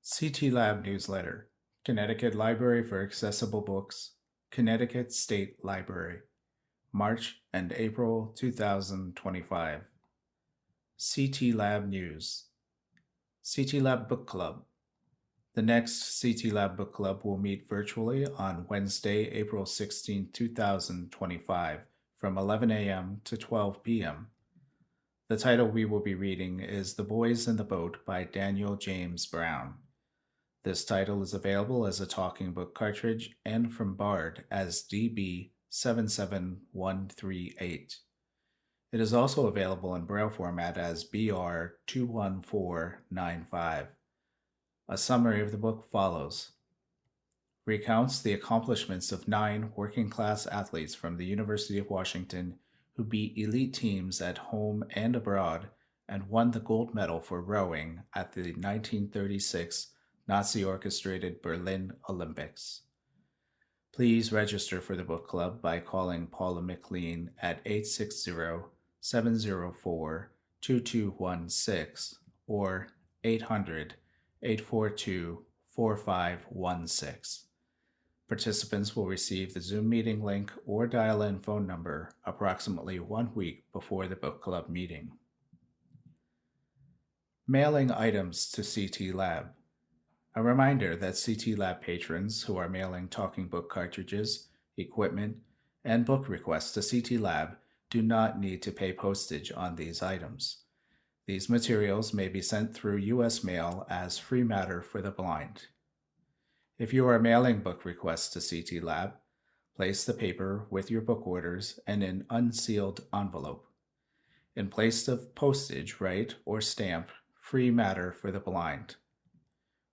CT Lab Newsletter, Connecticut Library for Accessible Books, Connecticut State Library, March and April 2025. CT Lab News, CT Lab Book Club. The next CT Lab Book Club will meet virtually on Wednesday, April 16, 2025, from 11 a.m. to 12 p.m. The title we will be reading is The Boys in the Boat by Daniel James Brown. This title is available as a talking book cartridge and from Bard as DB77138. It is also available in Braille format as BR21495. A summary of the book follows. Recounts the accomplishments of 9 working-class athletes from the University of Washington who beat elite teams at home and abroad and won the gold medal for rowing at the 1936 Nazi-orchestrated Berlin Olympics. Please register for the book club by calling Paula McLean at 860-704-2216 or 800-842-4516. Participants will receive the Zoom meeting link or dial-in phone number approximately 1 week before the book club meeting. Mailing items to CT Lab. A reminder that CT Lab patrons who are mailing talking book cartridges, equipment, and book requests to CT Lab do not need to pay postage on these items. These materials may be sent through U.S. mail as free matter for the blind. If you are mailing book requests to CT Lab, place the paper with your book orders in an unsealed envelope. In place of postage, write or stamp free matter for the blind.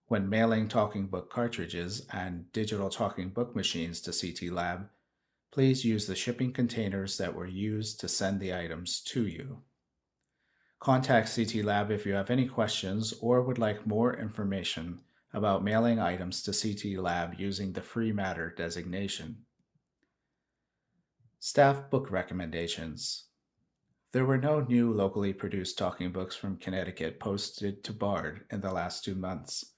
When mailing talking book cartridges and digital talking book machines to CT Lab, please use the shipping containers that were used to send the items to you. Contact CT Lab if you have any questions or would like more information about mailing items to CT Lab using the free matter designation. Staff book recommendations. There were no new locally produced talking books from Connecticut posted to Bard in the last 2 months.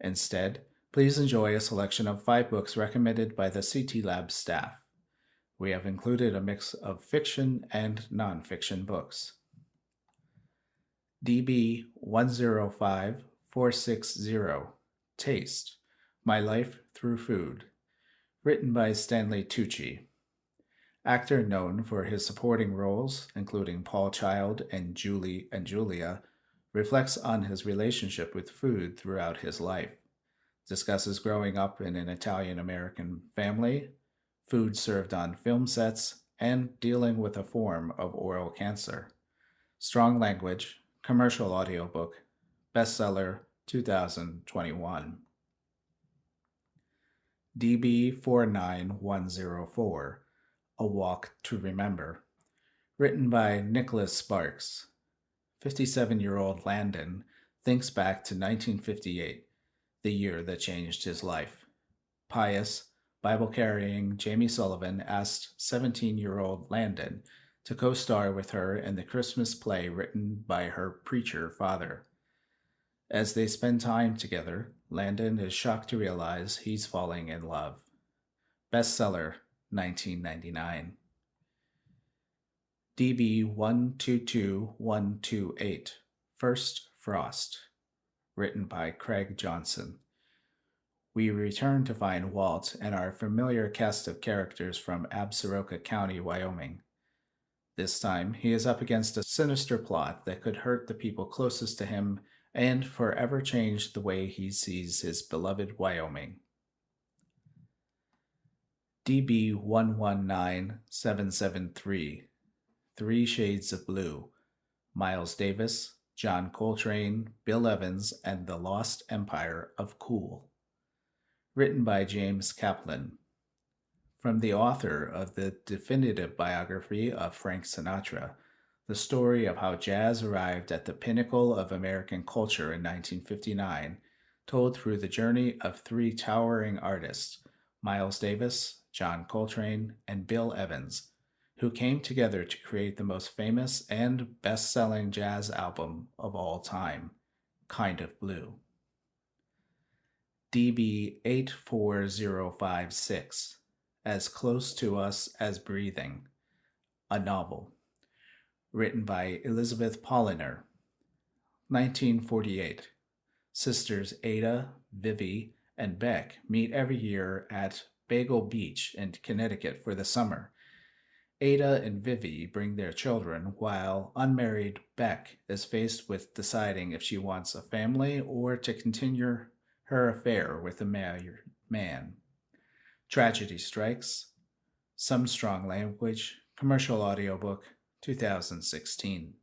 Instead, please enjoy a selection of 5 books recommended by the CT Lab staff. We have included a mix of fiction and nonfiction books. DB 105460, Taste, My Life Through Food, written by Stanley Tucci. Actor known for his supporting roles, including Paul Child and Julie and Julia, reflects on his relationship with food throughout his life, discusses growing up in an Italian-American family, food served on film sets, and dealing with a form of oral cancer. Strong language, commercial audiobook, bestseller 2021. DB 49104, A Walk to Remember, written by Nicholas Sparks. 57-year-old Landon thinks back to 1958, the year that changed his life. Pious, Bible-carrying Jamie Sullivan asked 17-year-old Landon to co-star with her in the Christmas play written by her preacher father. As they spend time together, Landon is shocked to realize he's falling in love. Bestseller, 1999. DB 122128, First Frost, written by Craig Johnson. We return to find Walt and our familiar cast of characters from Absaroka County, Wyoming. This time, he is up against a sinister plot that could hurt the people closest to him and forever change the way he sees his beloved Wyoming. DB 119773, 3 Shades of Blue, Miles Davis, John Coltrane, Bill Evans, and the Lost Empire of Cool, written by James Kaplan. From the author of the definitive biography of Frank Sinatra, the story of how jazz arrived at the pinnacle of American culture in 1959, told through the journey of 3 towering artists, Miles Davis, John Coltrane, and Bill Evans, who came together to create the most famous and best-selling jazz album of all time, Kind of Blue. DB84056, As Close to Us as Breathing, a novel, written by Elizabeth Polliner, 1948. Sisters Ada, Vivi, and Beck meet every year at Bagel Beach in Connecticut for the summer. Ada and Vivi bring their children, while unmarried Beck is faced with deciding if she wants a family or to continue her affair with a married man. Tragedy strikes. Some strong language. Commercial audiobook, 2016.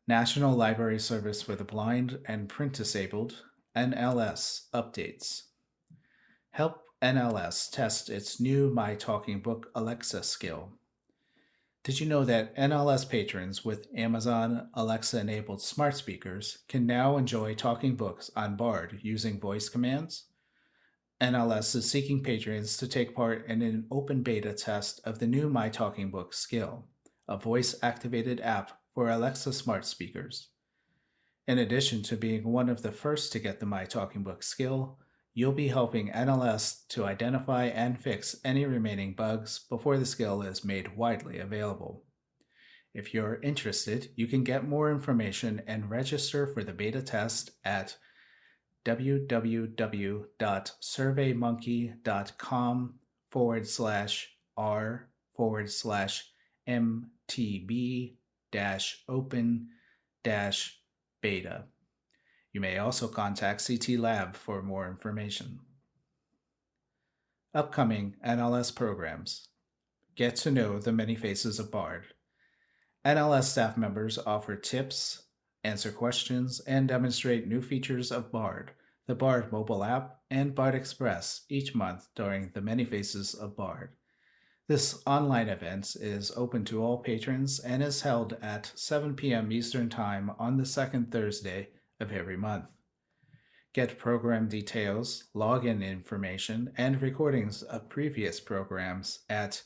National Library Service for the Blind and Print Disabled, NLS, updates. Help NLS test its new My Talking Book Alexa skill. Did you know that NLS patrons with Amazon Alexa enabled smart speakers can now enjoy talking books on Bard using voice commands? NLS is seeking patrons to take part in an open beta test of the new My Talking Book skill, a voice-activated app for Alexa smart speakers. In addition to being one of the first to get the My Talking Book skill, you'll be helping NLS to identify and fix any remaining bugs before the skill is made widely available. If you're interested, you can get more information and register for the beta test at www.surveymonkey.com/r/mtb-open-beta. You may also contact CT Lab for more information. Upcoming NLS programs. Get to know the many faces of Bard. NLS staff members offer tips, answer questions, and demonstrate new features of Bard, the Bard mobile app, and Bard Express each month during the Many Faces of Bard. This online event is open to all patrons and is held at 7 p.m. Eastern Time on the second Thursday of every month. Get program details, login information, and recordings of previous programs at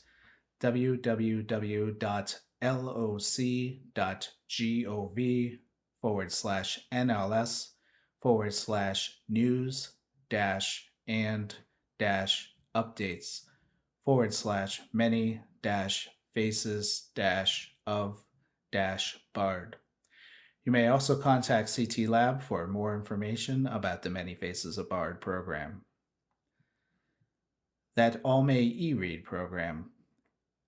www.loc.gov/NLS/news-and-faces-of-Bard. You may also contact CT Lab for more information about the Many Faces of Bard program. That All May e-Read program.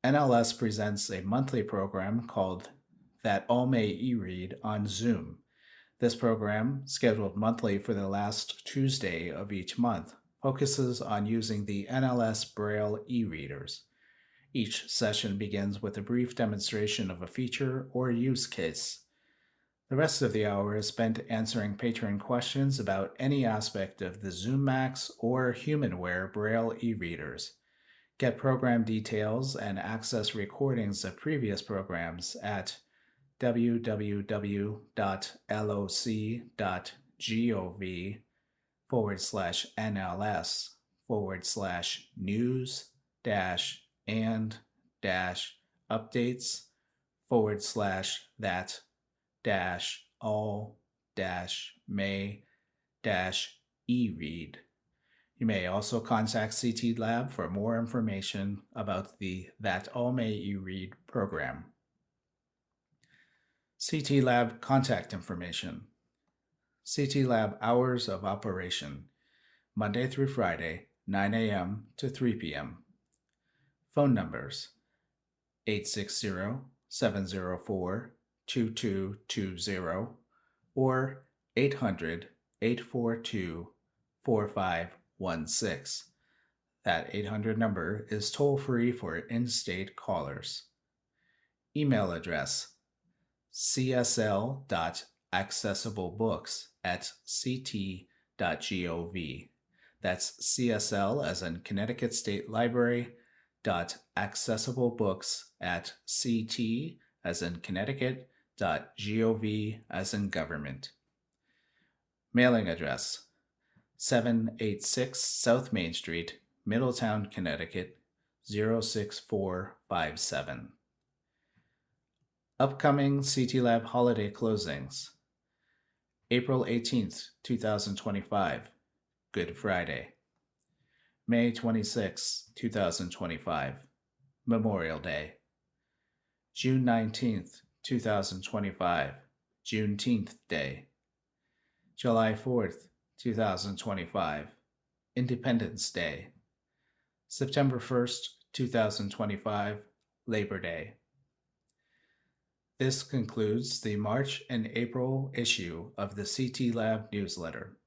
NLS presents a monthly program called That All May e-Read on Zoom. This program, scheduled monthly for the last Tuesday of each month, focuses on using the NLS Braille e-readers. Each session begins with a brief demonstration of a feature or use case. The rest of the hour is spent answering patron questions about any aspect of the ZoomMax or HumanWare Braille e-readers. Get program details and access recordings of previous programs at www.loc.gov/news-and-updates/that-all-may-e-read. You may also contact CT Lab for more information about the That All May e-Read program. CT Lab contact information. CT Lab hours of operation, Monday through Friday, 9 a.m. to 3 p.m. Phone numbers 860-704-2220 or 800-842-4516. That 800 number is toll-free for in-state callers. Email address csl.accessiblebooks@ct.gov. That's CSL as in Connecticut State Library, .accessiblebooks@ct as in Connecticut, .gov as in government. Mailing address 786 South Main Street, Middletown, Connecticut 06457. Upcoming CT Lab holiday closings. April 18th, 2025, Good Friday. May 26th, 2025, Memorial Day. June 19th, 2025, Juneteenth Day. July 4th, 2025, Independence Day. September 1st, 2025, Labor Day. This concludes the March and April issue of the CT Lab newsletter.